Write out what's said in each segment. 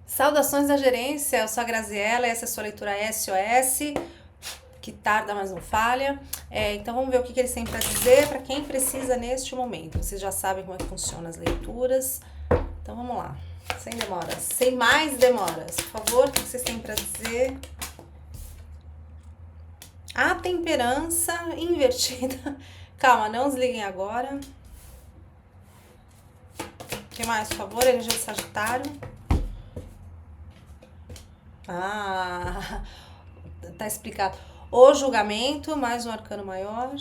Saudações da gerência, eu sou a Graziella, essa é a sua leitura SOS, que tarda, mas não falha. Então vamos ver o que eles têm para dizer para quem precisa neste momento. Vocês já sabem como é que funcionam as leituras, então vamos lá, sem demoras, sem mais demoras. Por favor, o que vocês têm para dizer? A temperança invertida. Calma, não desliguem agora. O que mais, por favor? Energia de Sagitário. Ah, tá explicado. O julgamento, mais um arcano maior.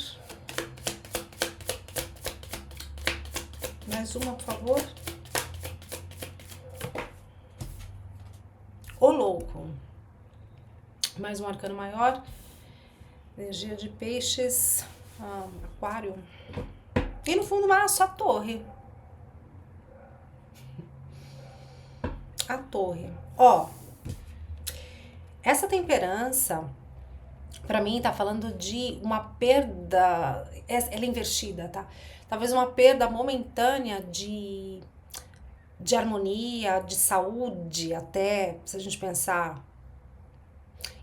Mais uma, por favor. O louco. Mais um arcano maior. Energia de peixes. Aquário. E no fundo, só a torre. A torre. Ó. Essa temperança, pra mim, tá falando de uma perda. Ela é invertida, tá? Talvez uma perda momentânea de harmonia, de saúde, até, se a gente pensar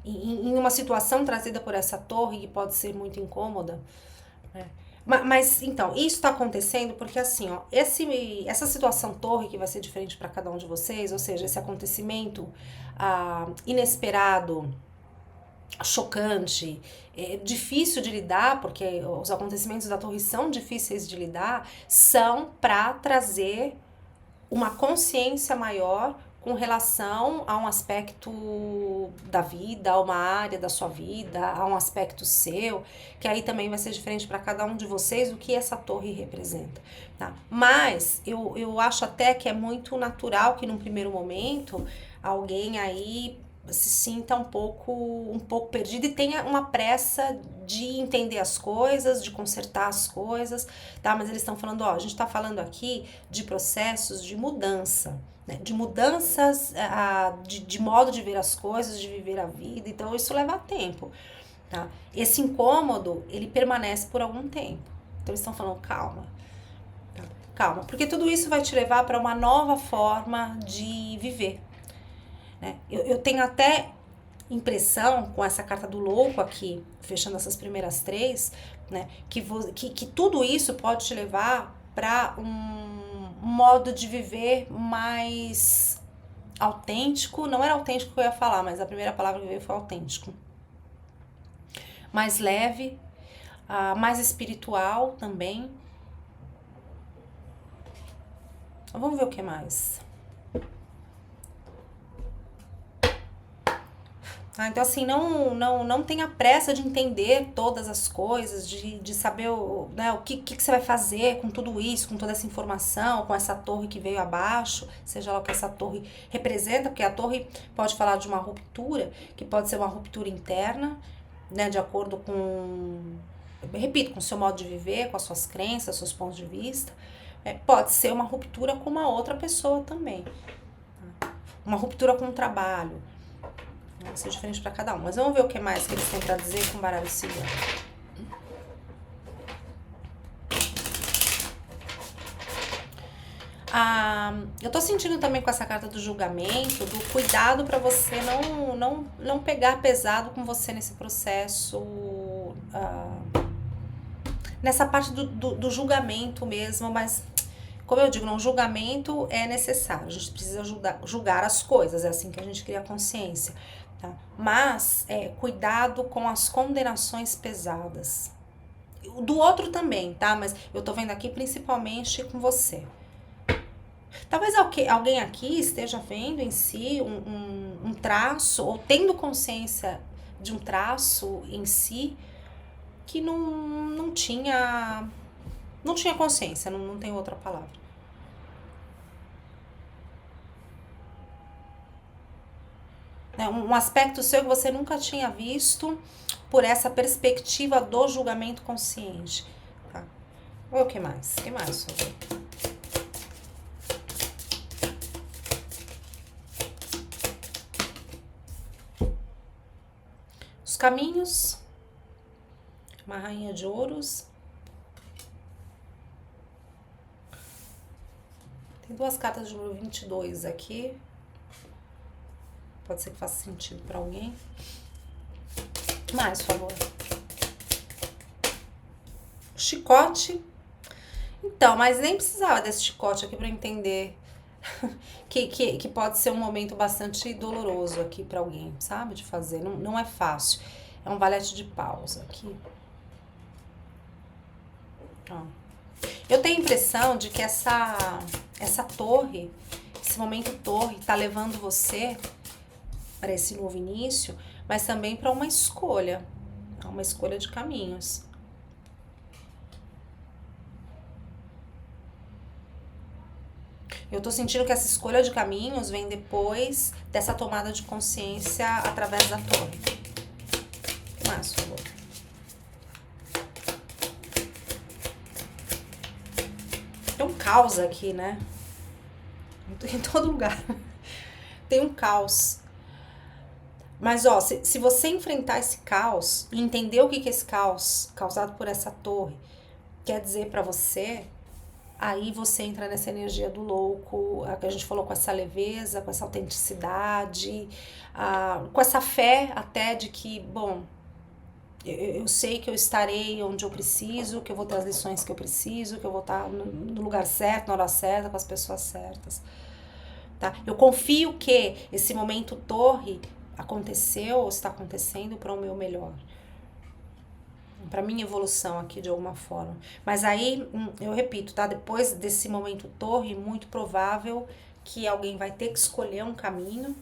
em uma situação trazida por essa torre que pode ser muito incômoda, né? Mas então, isso está acontecendo porque assim, ó, essa situação torre que vai ser diferente para cada um de vocês, ou seja, esse acontecimento inesperado, chocante, difícil de lidar, porque os acontecimentos da torre são difíceis de lidar, são para trazer uma consciência maior com relação a um aspecto da vida, a uma área da sua vida, a um aspecto seu, que aí também vai ser diferente para cada um de vocês o que essa torre representa, tá? Mas eu acho até que é muito natural que num primeiro momento alguém aí se sinta um pouco perdido e tenha uma pressa de entender as coisas, de consertar as coisas, tá? Mas eles estão falando, ó, a gente tá falando aqui de processos de mudança, né? De mudanças de modo de ver as coisas, de viver a vida, então isso leva tempo, tá? Esse incômodo, ele permanece por algum tempo. Então eles estão falando, calma, tá? Calma, porque tudo isso vai te levar para uma nova forma de viver, né? Eu tenho até impressão com essa carta do louco aqui, fechando essas primeiras três, né, que tudo isso pode te levar para um modo de viver mais autêntico. Não era autêntico que eu ia falar, mas a primeira palavra que veio foi autêntico. Mais leve, mais espiritual também. Vamos ver o que mais. Então, assim, não tenha pressa de entender todas as coisas, de saber o que você vai fazer com tudo isso, com toda essa informação, com essa torre que veio abaixo, seja lá o que essa torre representa, porque a torre pode falar de uma ruptura, que pode ser uma ruptura interna, né, de acordo com, repito, com o seu modo de viver, com as suas crenças, seus pontos de vista. Pode ser uma ruptura com uma outra pessoa também, uma ruptura com o trabalho. Vai ser diferente para cada um. Mas vamos ver o que mais que eles têm para dizer com o baralho cigano. Eu tô sentindo também com essa carta do julgamento, do cuidado para você não pegar pesado com você nesse processo, nessa parte do julgamento mesmo, mas como eu digo, um julgamento é necessário, a gente precisa julgar as coisas, é assim que a gente cria consciência. Tá? Mas cuidado com as condenações pesadas. Do outro também, tá? Mas eu tô vendo aqui principalmente com você. Talvez alguém aqui esteja vendo em si um traço, ou tendo consciência de um traço em si que não tinha consciência, não tem outra palavra. Um aspecto seu que você nunca tinha visto por essa perspectiva do julgamento consciente. Tá? O que mais? O que mais, sobre? Os caminhos. Uma rainha de ouros. Tem duas cartas de número 22 aqui. pode ser que faça sentido pra alguém. Mais, por favor. Chicote. Então, mas nem precisava desse chicote aqui pra entender que pode ser um momento bastante doloroso aqui pra alguém, sabe? De fazer. Não é fácil. É um valete de paus aqui. Ó. Eu tenho a impressão de que essa torre, esse momento torre, tá levando você para esse novo início, mas também para uma escolha de caminhos. Eu tô sentindo que essa escolha de caminhos vem depois dessa tomada de consciência através da torre. O que mais, por favor? Tem um caos aqui, né? Em todo lugar. Tem um caos. Mas, ó, se você enfrentar esse caos e entender o que esse caos causado por essa torre quer dizer pra você, aí você entra nessa energia do louco, a que a gente falou, com essa leveza, com essa autenticidade, com essa fé até de que, bom, eu sei que eu estarei onde eu preciso, que eu vou ter as lições que eu preciso, que eu vou estar no lugar certo, na hora certa, com as pessoas certas. Tá? Eu confio que esse momento torre aconteceu ou está acontecendo para o meu melhor. Para minha evolução aqui de alguma forma. Mas aí, eu repito, tá? Depois desse momento torre, muito provável que alguém vai ter que escolher um caminho.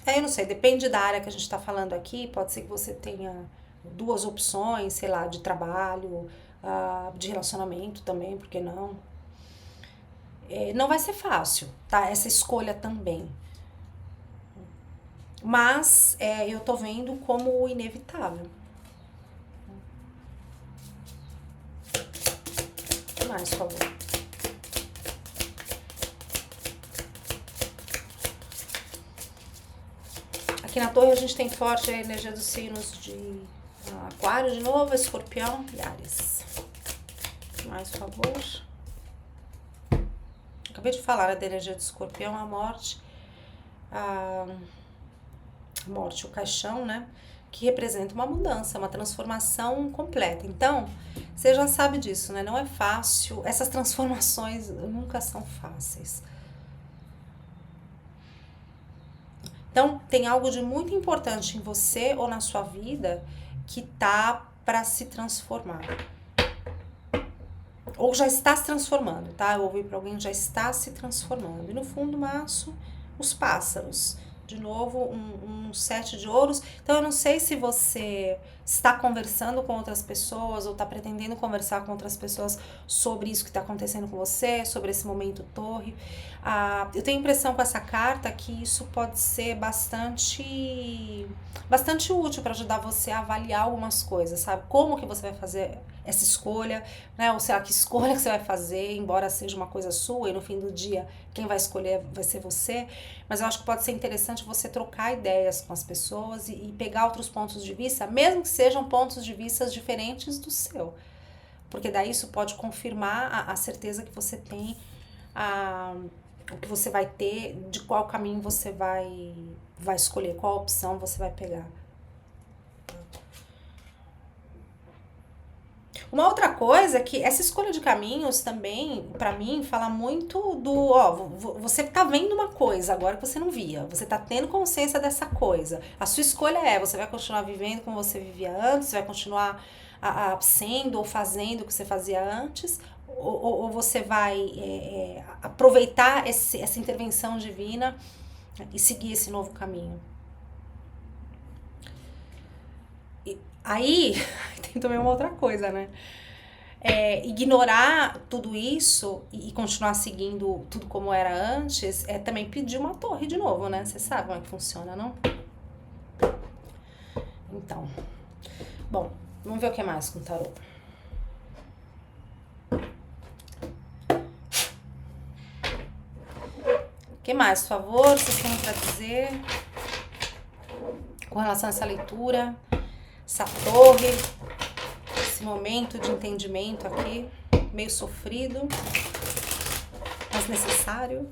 Eu não sei, depende da área que a gente tá falando aqui. Pode ser que você tenha duas opções, sei lá, de trabalho, de relacionamento também, por que não? Não vai ser fácil, tá? Essa escolha também. Mas eu tô vendo como inevitável. O que mais, por favor? Aqui na torre a gente tem forte a energia dos signos de Aquário de novo, Escorpião e Áries. O que mais, por favor? Acabei de falar, né, da energia do Escorpião, a morte. A morte, o caixão, né? Que representa uma mudança, uma transformação completa. Então, você já sabe disso, né? Não é fácil. Essas transformações nunca são fáceis. Então, tem algo de muito importante em você ou na sua vida que tá para se transformar. Ou já está se transformando, tá? Eu ouvi para alguém que já está se transformando. E no fundo, maço, os pássaros. De novo, um 7 de ouros. Então, eu não sei se você está conversando com outras pessoas ou está pretendendo conversar com outras pessoas sobre isso que está acontecendo com você, sobre esse momento torre. Eu tenho a impressão com essa carta que isso pode ser bastante útil para ajudar você a avaliar algumas coisas, sabe? Como que você vai fazer essa escolha, né? Ou será que escolha que você vai fazer, embora seja uma coisa sua e no fim do dia quem vai escolher vai ser você. Mas eu acho que pode ser interessante você trocar ideias com as pessoas e pegar outros pontos de vista, mesmo que sejam pontos de vista diferentes do seu. Porque daí isso pode confirmar a certeza que você tem, o que você vai ter, de qual caminho você vai escolher, qual opção você vai pegar. Uma outra coisa é que essa escolha de caminhos também, pra mim, fala muito do, você tá vendo uma coisa agora que você não via, você tá tendo consciência dessa coisa. A sua escolha você vai continuar vivendo como você vivia antes, você vai continuar sendo ou fazendo o que você fazia antes, ou você vai aproveitar essa intervenção divina e seguir esse novo caminho. Aí, tem também uma outra coisa, né? Ignorar tudo isso e continuar seguindo tudo como era antes é também pedir uma torre de novo, né? Você sabe como é que funciona, não? Então, bom, vamos ver o que mais com o tarô. O que mais, por favor, vocês têm pra dizer com relação a essa leitura? Essa torre, esse momento de entendimento aqui. meio sofrido, mas necessário.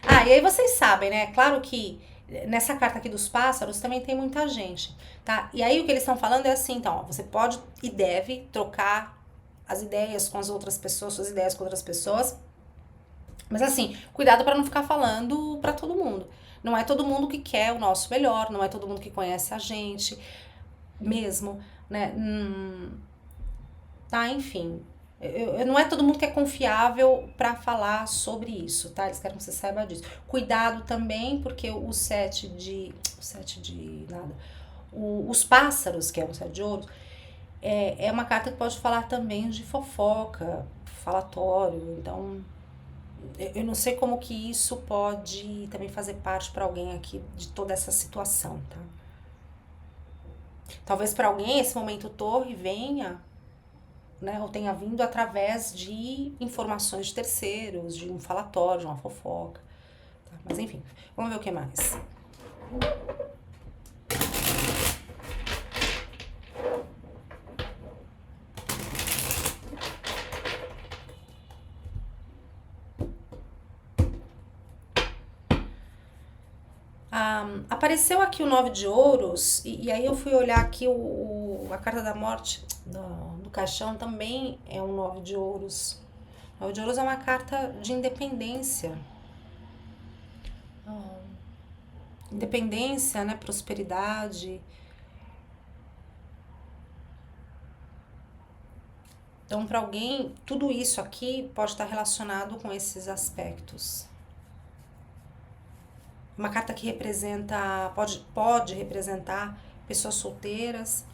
Ah, e aí vocês sabem, né? Claro que nessa carta aqui dos pássaros também tem muita gente, tá? E aí o que eles estão falando é assim, então, ó, você pode e deve trocar as ideias com as outras pessoas, suas ideias com outras pessoas. Mas assim, cuidado para não ficar falando para todo mundo. Não é todo mundo que quer o nosso melhor, não é todo mundo que conhece a gente mesmo, né? Tá, enfim. Não é todo mundo que é confiável para falar sobre isso, tá? Eles querem que você saiba disso. Cuidado também, porque o sete de. O sete de nada. Os pássaros, que é o sete de ouros, é uma carta que pode falar também de fofoca, falatório. Então, eu não sei como que isso pode também fazer parte para alguém aqui de toda essa situação, tá? Talvez para alguém esse momento torre venha, né, ou tenha vindo através de informações de terceiros, de um falatório, de uma fofoca. Tá? Mas enfim, vamos ver o que mais. Apareceu aqui o nove de ouros, e aí eu fui olhar aqui a carta da morte do caixão também é um nove de ouros. O nove de ouros é uma carta de independência. Independência, né, prosperidade. Então, para alguém, tudo isso aqui pode estar relacionado com esses aspectos. Uma carta que representa, pode representar pessoas solteiras.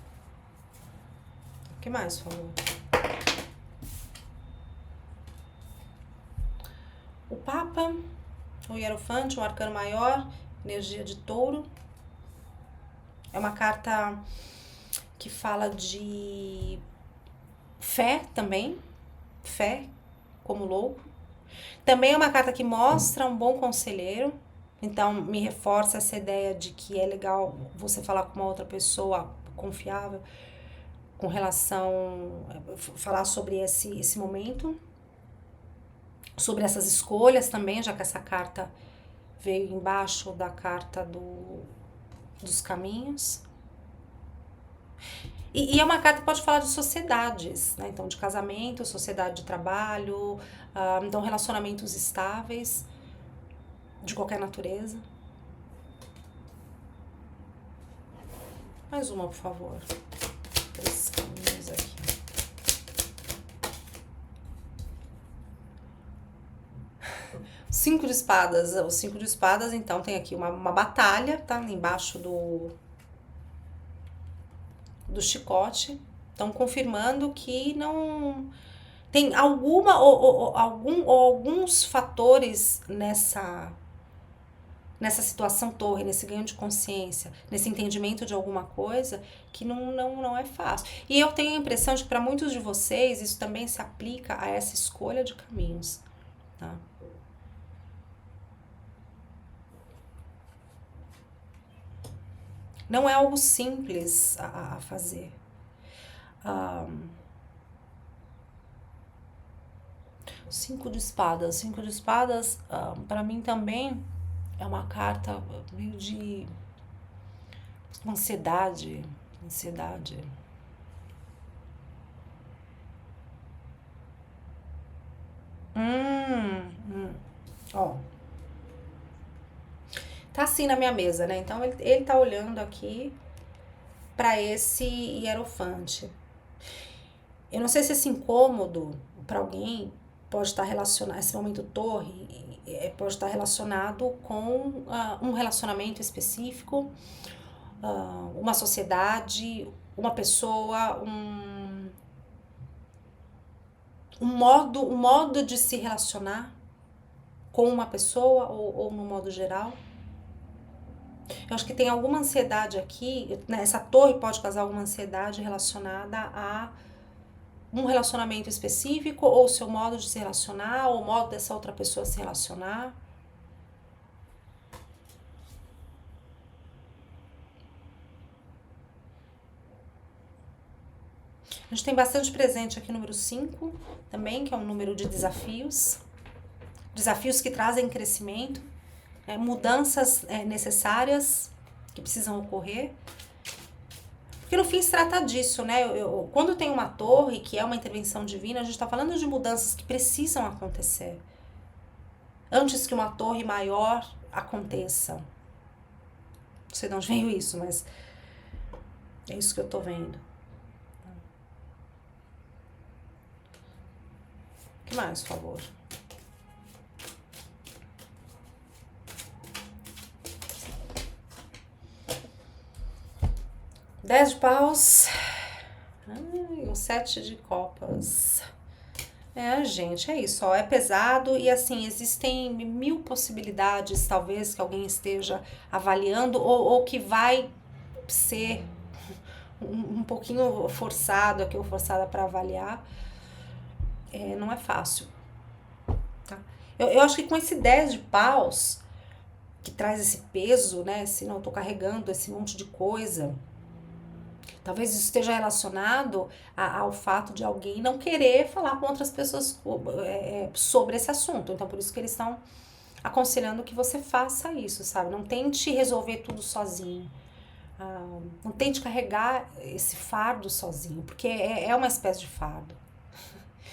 O que mais falou? O Papa, o Hierofante, o Arcano Maior, energia de Touro. É uma carta que fala de fé também, fé como louco. Também é uma carta que mostra um bom conselheiro, então me reforça essa ideia de que é legal você falar com uma outra pessoa confiável com relação, falar sobre esse momento, sobre essas escolhas também, já que essa carta veio embaixo da carta dos caminhos. E é uma carta que pode falar de sociedades, né? Então, de casamento, sociedade de trabalho, então relacionamentos estáveis, de qualquer natureza. Mais uma, por favor. 3 caminhos aqui. Cinco de espadas. O 5 de espadas, então, tem aqui uma batalha, tá? Embaixo do chicote. Então, confirmando que não tem alguns fatores nessa situação torre, nesse ganho de consciência, nesse entendimento de alguma coisa que não é fácil. E eu tenho a impressão de que para muitos de vocês isso também se aplica a essa escolha de caminhos, tá? Não é algo simples a fazer. Cinco de espadas. Cinco de espadas, para mim também é uma carta meio de ansiedade. Ansiedade. Ó. Tá assim na minha mesa, né? Então ele tá olhando aqui para esse hierofante. Eu não sei se esse incômodo para alguém pode estar relacionado, esse momento torre, pode estar relacionado com um relacionamento específico, uma sociedade, uma pessoa, um modo de se relacionar com uma pessoa ou no modo geral. Eu acho que tem alguma ansiedade aqui, né? Essa torre pode causar alguma ansiedade relacionada a um relacionamento específico, ou o seu modo de se relacionar, ou o modo dessa outra pessoa se relacionar. A gente tem bastante presente aqui o número 5 também, que é um número de desafios. Desafios que trazem crescimento, mudanças necessárias que precisam ocorrer. Porque no fim se trata disso, né? Quando tem uma torre, que é uma intervenção divina, a gente está falando de mudanças que precisam acontecer. Antes que uma torre maior aconteça. Não sei de onde veio isso, mas é isso que eu tô vendo. O que mais, por favor? Dez de paus. O 7 de copas. Gente, é isso, ó, é pesado e assim, existem 1000 possibilidades, talvez, que alguém esteja avaliando ou que vai ser um pouquinho forçado aqui ou forçada para avaliar. Não é fácil, tá? Eu acho que com esse 10 de paus, que traz esse peso, né, se não, eu tô carregando esse monte de coisa. Talvez isso esteja relacionado ao fato de alguém não querer falar com outras pessoas sobre esse assunto. Então, por isso que eles estão aconselhando que você faça isso, sabe? Não tente resolver tudo sozinho. Não tente carregar esse fardo sozinho, porque é uma espécie de fardo.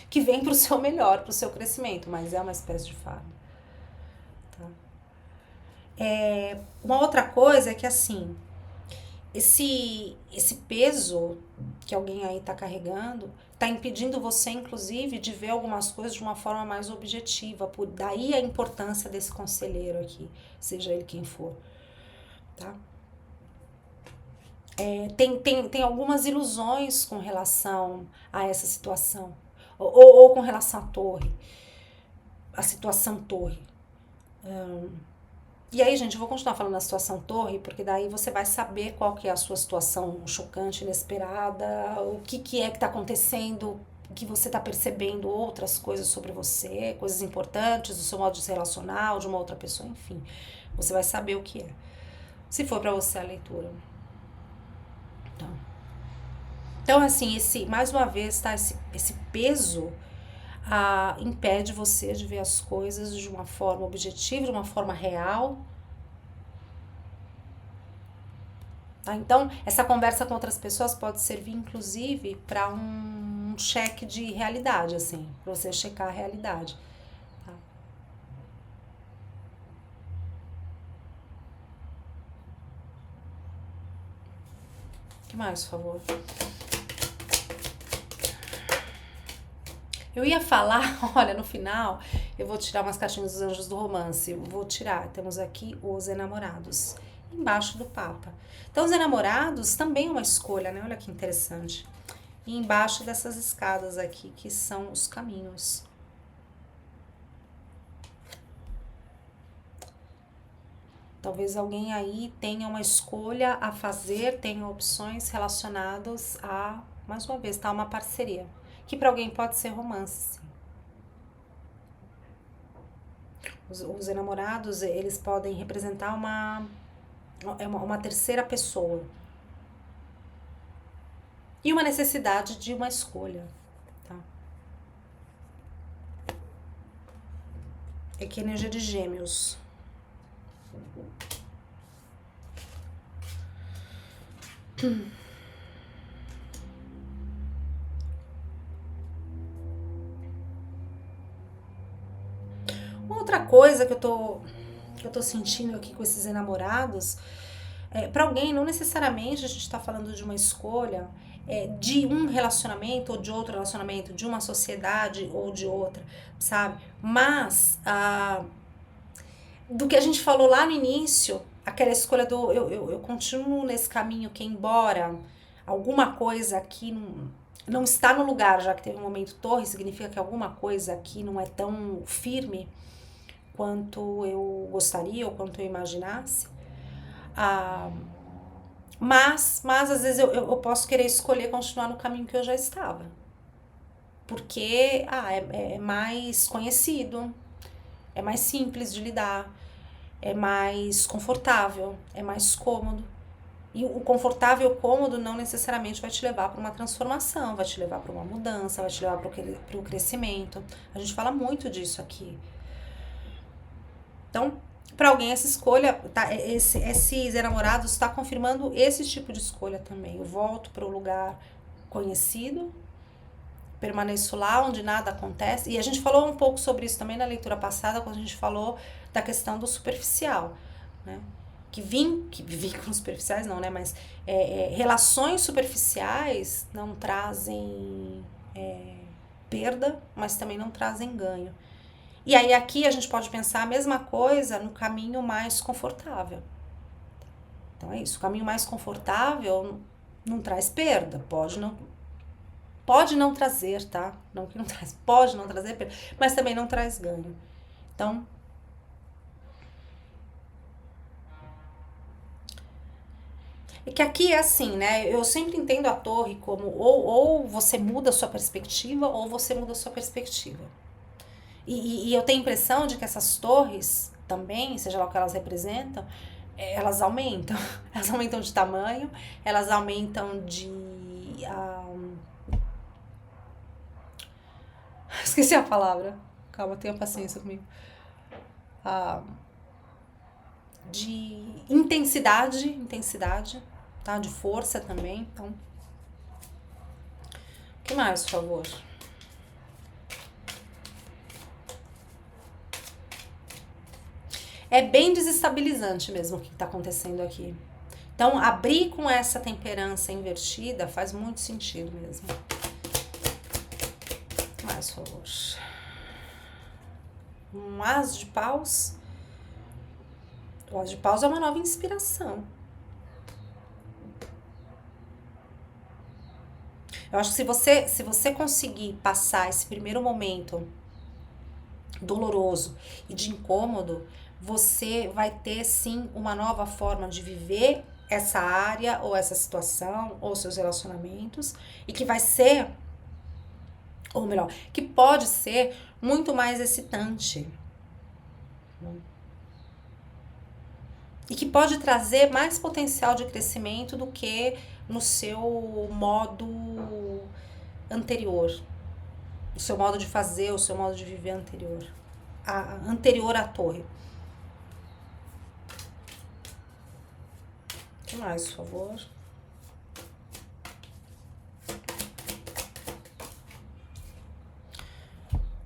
Que vem pro seu melhor, pro seu crescimento, mas é uma espécie de fardo. Tá? Uma outra coisa é que, assim, esse peso que alguém aí tá carregando tá impedindo você, inclusive, de ver algumas coisas de uma forma mais objetiva. Por daí a importância desse conselheiro aqui, seja ele quem for, tá? Tem algumas ilusões com relação a essa situação, ou com relação à torre, a situação torre. E aí, gente, eu vou continuar falando da situação torre, porque daí você vai saber qual que é a sua situação chocante, inesperada, o que é que tá acontecendo, que você tá percebendo outras coisas sobre você, coisas importantes, do seu modo de se relacionar, ou de uma outra pessoa, enfim. Você vai saber o que é, se for pra você a leitura. Então assim, mais uma vez, tá? Esse peso impede você de ver as coisas de uma forma objetiva, de uma forma real. Tá? Então, essa conversa com outras pessoas pode servir, inclusive, para um cheque de realidade, assim, para você checar a realidade. Tá? O que mais, por favor? Eu ia falar, olha, no final, eu vou tirar umas cartinhas dos anjos do romance. Vou tirar, temos aqui os enamorados, embaixo do Papa. Então, os enamorados também é uma escolha, né? Olha que interessante. E embaixo dessas escadas aqui, que são os caminhos. Talvez alguém aí tenha uma escolha a fazer, tenha opções relacionadas a, mais uma vez, tá? Uma parceria. Que para alguém pode ser romance, sim. Os enamorados, eles podem representar uma terceira pessoa. E uma necessidade de uma escolha, tá? É que energia de Gêmeos. Outra coisa que eu tô sentindo aqui com esses enamorados, para alguém, não necessariamente a gente tá falando de uma escolha, de um relacionamento ou de outro relacionamento, de uma sociedade ou de outra, sabe? Mas, do que a gente falou lá no início, aquela escolha do eu continuo nesse caminho, que embora alguma coisa aqui não está no lugar, já que teve um momento torre, significa que alguma coisa aqui não é tão firme quanto eu gostaria ou quanto eu imaginasse. Mas às vezes eu posso querer escolher continuar no caminho que eu já estava. Porque é mais conhecido, é mais simples de lidar, é mais confortável, é mais cômodo. E o confortável, o cômodo, não necessariamente vai te levar para uma transformação, vai te levar para uma mudança, vai te levar para o crescimento. A gente fala muito disso aqui. Então, para alguém, essa escolha, tá, esses enamorados está confirmando esse tipo de escolha também. Eu volto para o lugar conhecido, permaneço lá onde nada acontece. E a gente falou um pouco sobre isso também na leitura passada, quando a gente falou da questão do superficial, né? Que vínculos superficiais não, né? Mas relações superficiais não trazem perda, mas também não trazem ganho. E aí aqui a gente pode pensar a mesma coisa no caminho mais confortável. Então é isso, o caminho mais confortável não traz perda, pode não trazer, tá? Não que não traz, pode não trazer perda, mas também não traz ganho. Então, é que aqui é assim, né? Eu sempre entendo a torre como ou você muda a sua perspectiva ou você muda a sua perspectiva. E eu tenho a impressão de que essas torres também, seja lá o que elas representam, elas aumentam. Elas aumentam de tamanho, elas aumentam de. Esqueci a palavra. Calma, tenha paciência comigo. De intensidade, tá? De força também. Então, o que mais, por favor? É bem desestabilizante mesmo o que está acontecendo aqui. Então, abrir com essa temperança invertida faz muito sentido mesmo. Mais, por favor. Um as de paus. O as de paus é uma nova inspiração. Eu acho que se você conseguir passar esse primeiro momento doloroso e de incômodo, você vai ter sim uma nova forma de viver essa área ou essa situação ou seus relacionamentos e que vai ser, ou melhor, que pode ser muito mais excitante e que pode trazer mais potencial de crescimento do que no seu modo anterior, o seu modo de fazer, o seu modo de viver anterior, anterior à torre. O que mais, por favor?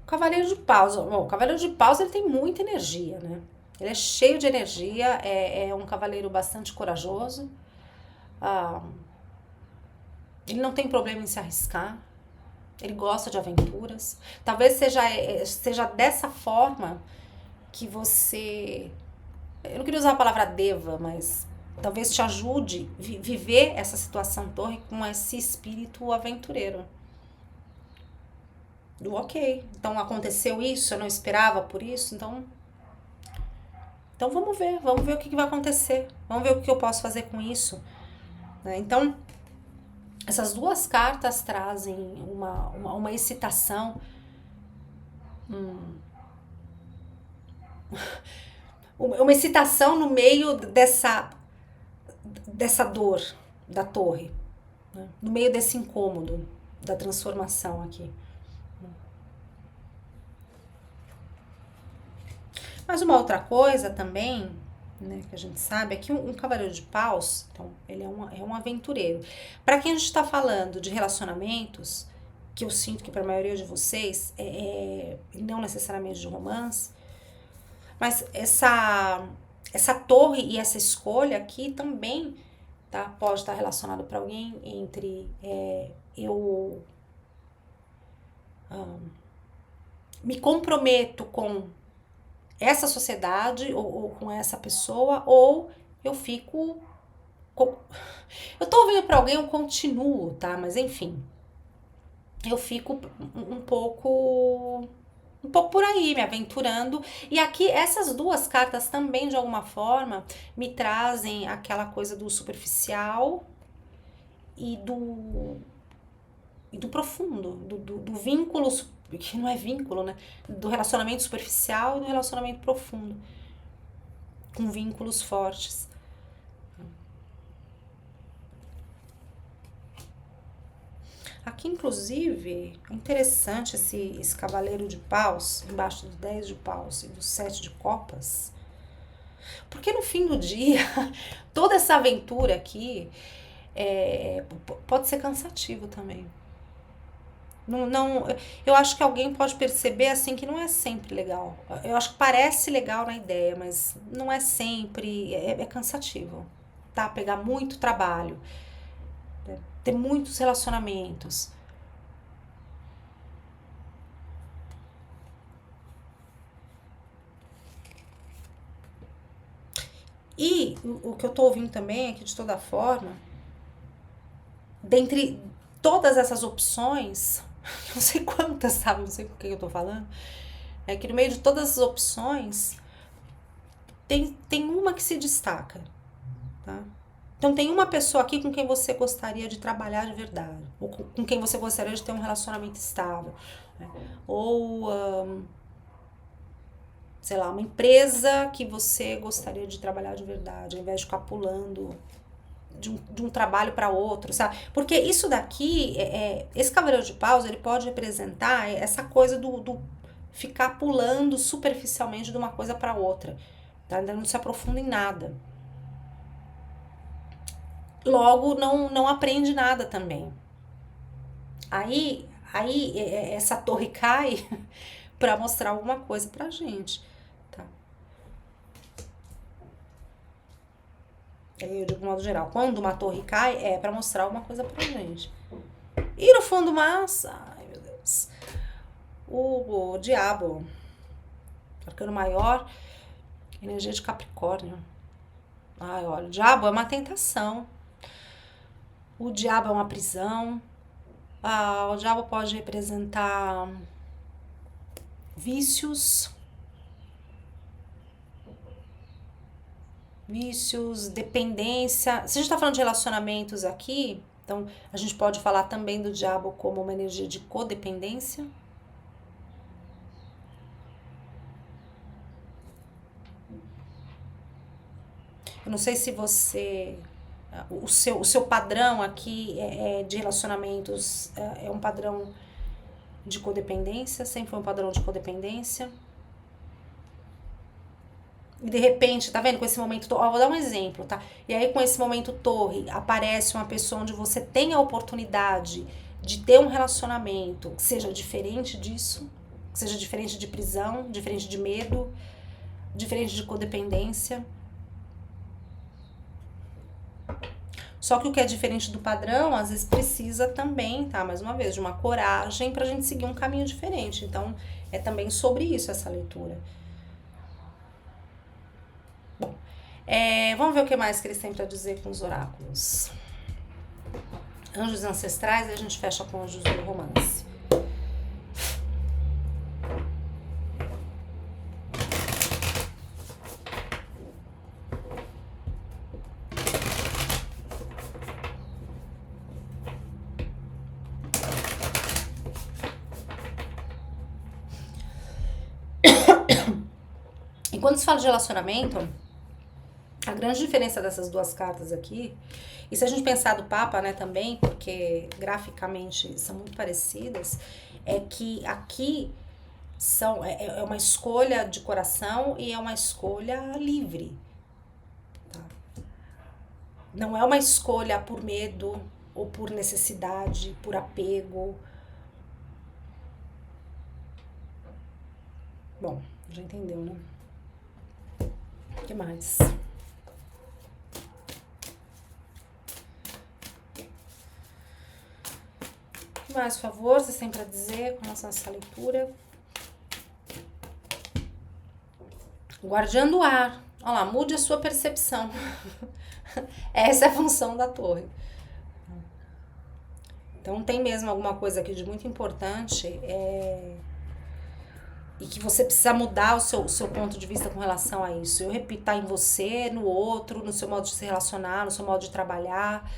Cavaleiro de Paus. Bom, o Cavaleiro de Paus ele tem muita energia, né? Ele é cheio de energia, é um cavaleiro bastante corajoso. Ele não tem problema em se arriscar. Ele gosta de aventuras. Talvez seja dessa forma que você... Eu não queria usar a palavra deva, mas talvez te ajude a viver essa situação torre com esse espírito aventureiro. Do ok, então aconteceu isso, eu não esperava por isso, então vamos ver o que vai acontecer, vamos ver o que eu posso fazer com isso, né? Então, essas duas cartas trazem uma excitação, uma excitação no meio dessa dor da torre, né? No meio desse incômodo da transformação aqui. Mas uma outra coisa também, né, que a gente sabe, é que um cavaleiro de paus, então, ele é um aventureiro. Para quem a gente está falando de relacionamentos, que eu sinto que para a maioria de vocês, não necessariamente de romance, mas essa torre e essa escolha aqui também, tá, pode estar relacionado para alguém entre eu me comprometo com essa sociedade ou com essa pessoa, ou eu fico... Eu tô ouvindo pra alguém, eu continuo, tá? Mas enfim, eu fico um pouco por aí, me aventurando. E aqui, essas duas cartas também, de alguma forma, me trazem aquela coisa do superficial e do profundo, do vínculo, que não é vínculo, né? Do relacionamento superficial e do relacionamento profundo, com vínculos fortes. Aqui, inclusive, é interessante esse cavaleiro de paus, embaixo do 10 de paus e do 7 de copas, porque no fim do dia, toda essa aventura aqui pode ser cansativo também. Não, eu acho que alguém pode perceber assim que não é sempre legal. Eu acho que parece legal na ideia, mas não é sempre, é cansativo, tá? Pegar muito trabalho, né? Ter muitos relacionamentos. E o que eu tô ouvindo também é que, de toda forma, dentre todas essas opções, não sei quantas, sabe? Não sei com o que eu tô falando. É que no meio de todas as opções, tem uma que se destaca, tá? Então tem uma pessoa aqui com quem você gostaria de trabalhar de verdade, ou com quem você gostaria de ter um relacionamento estável, né? Ou, sei lá, uma empresa que você gostaria de trabalhar de verdade, ao invés de ficar pulando de um trabalho para outro, sabe? Porque isso daqui, esse cavaleiro de paus, ele pode representar essa coisa do ficar pulando superficialmente de uma coisa para outra, tá? Ainda não se aprofunda em nada. Logo, não aprende nada também. Aí essa torre cai para mostrar alguma coisa pra gente, tá? Eu digo de modo geral, quando uma torre cai é para mostrar alguma coisa pra gente. E no fundo, mas, ai meu Deus, o diabo, arcano maior, energia de Capricórnio. Ai, olha, o diabo é uma tentação. O diabo é uma prisão. O diabo pode representar vícios, dependência. Se a gente tá falando de relacionamentos aqui, então a gente pode falar também do diabo como uma energia de codependência. Eu não sei se você. O seu padrão aqui de relacionamentos é um padrão de codependência, sempre foi um padrão de codependência. E de repente, tá vendo? Com esse momento, vou dar um exemplo, tá? E aí com esse momento torre, aparece uma pessoa onde você tem a oportunidade de ter um relacionamento que seja diferente disso, que seja diferente de prisão, diferente de medo, diferente de codependência. Só que o que é diferente do padrão, às vezes precisa também, tá? Mais uma vez, de uma coragem pra gente seguir um caminho diferente. Então, é também sobre isso essa leitura. Bom, vamos ver o que mais que eles têm pra dizer com os oráculos. Anjos ancestrais, e a gente fecha com anjos do romance. E quando se fala de relacionamento, a grande diferença dessas duas cartas aqui, e se a gente pensar do Papa, né, também, porque graficamente são muito parecidas, é que aqui é uma escolha de coração e é uma escolha livre. Tá? Não é uma escolha por medo ou por necessidade, por apego. Bom, já entendeu, né? O que mais? O que mais, por favor, vocês têm pra dizer com relação a essa leitura? Guardião do ar. Olha lá, mude a sua percepção. Essa é a função da torre. Então tem mesmo alguma coisa aqui de muito importante e que você precisa mudar o seu ponto de vista com relação a isso. Eu repito, tá em você, no outro, no seu modo de se relacionar, no seu modo de trabalhar.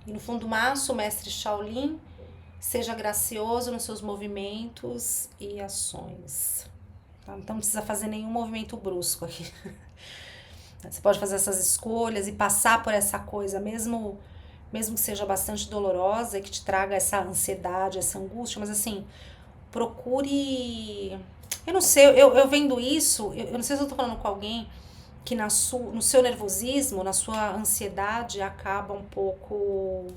E no fundo, maço, o mestre Shaolin, seja gracioso nos seus movimentos e ações. Tá? Então não precisa fazer nenhum movimento brusco aqui. Você pode fazer essas escolhas e passar por essa coisa, mesmo mesmo que seja bastante dolorosa e que te traga essa ansiedade, essa angústia, mas assim, procure. Eu não sei, eu vendo isso, eu não sei se eu tô falando com alguém que no seu nervosismo, na sua ansiedade, acaba um pouco,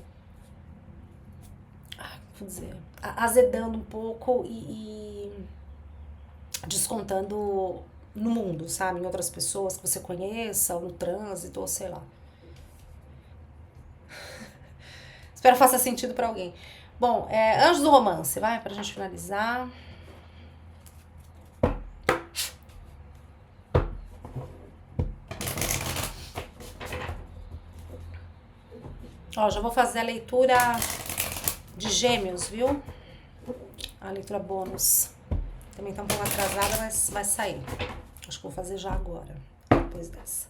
vou dizer, azedando um pouco e descontando no mundo, sabe? Em outras pessoas que você conheça, ou no trânsito, ou sei lá. Espero que faça sentido pra alguém. Bom, Anjos do Romance, vai, pra gente finalizar. Ó, já vou fazer a leitura de Gêmeos, viu? A leitura bônus. Também tá um pouco atrasada, mas vai sair. Acho que vou fazer já agora, depois dessa.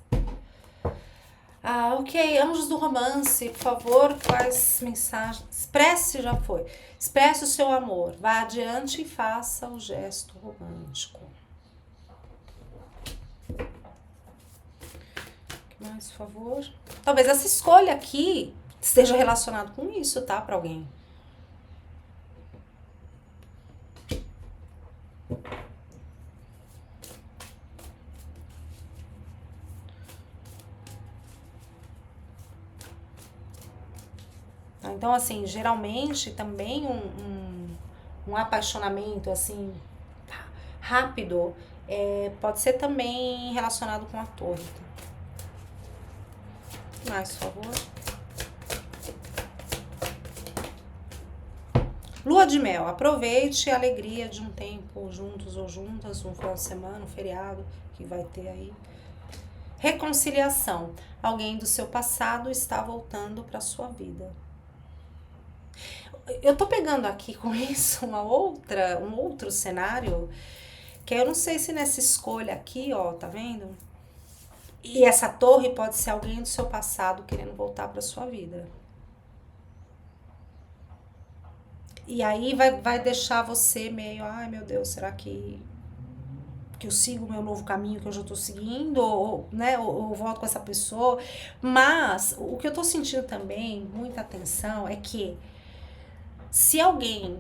Ok. Anjos do Romance, por favor, quais mensagens? Expresse, já foi. Expresse o seu amor. Vá adiante e faça o gesto romântico. O que mais, por favor? Talvez essa escolha aqui esteja relacionada com isso, tá? Pra alguém. Então, assim, geralmente também um apaixonamento, assim, rápido, pode ser também relacionado com a torre. Mais, por favor. Lua de mel, aproveite a alegria de um tempo juntos ou juntas, um final de semana, um feriado que vai ter aí. Reconciliação, alguém do seu passado está voltando para sua vida. Eu tô pegando aqui com isso um outro cenário, que eu não sei se nessa escolha aqui, ó, tá vendo? E essa torre pode ser alguém do seu passado querendo voltar pra sua vida. E aí vai deixar você meio, ai meu Deus, será que eu sigo o meu novo caminho que eu já tô seguindo, ou, né, ou volto com essa pessoa. Mas o que eu tô sentindo também, muita atenção, é que se alguém.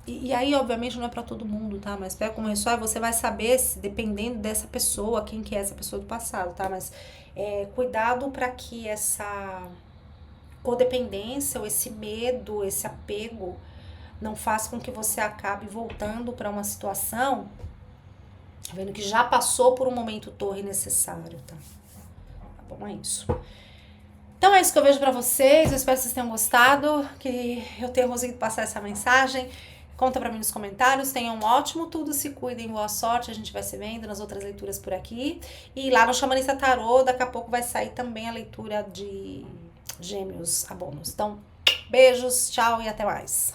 E aí, obviamente, não é pra todo mundo, tá? Mas pega como isso, você vai saber, se, dependendo dessa pessoa, quem que é essa pessoa do passado, tá? Mas cuidado pra que essa codependência, ou esse medo, esse apego, não faça com que você acabe voltando pra uma situação, vendo que já passou por um momento torre necessário, tá? Tá bom, é isso. Então é isso que eu vejo pra vocês, eu espero que vocês tenham gostado, que eu tenha conseguido passar essa mensagem. Conta pra mim nos comentários, tenham um ótimo tudo, se cuidem, boa sorte, a gente vai se vendo nas outras leituras por aqui. E lá no Xamanista Tarô, daqui a pouco vai sair também a leitura de Gêmeos a bônus. Então, beijos, tchau e até mais.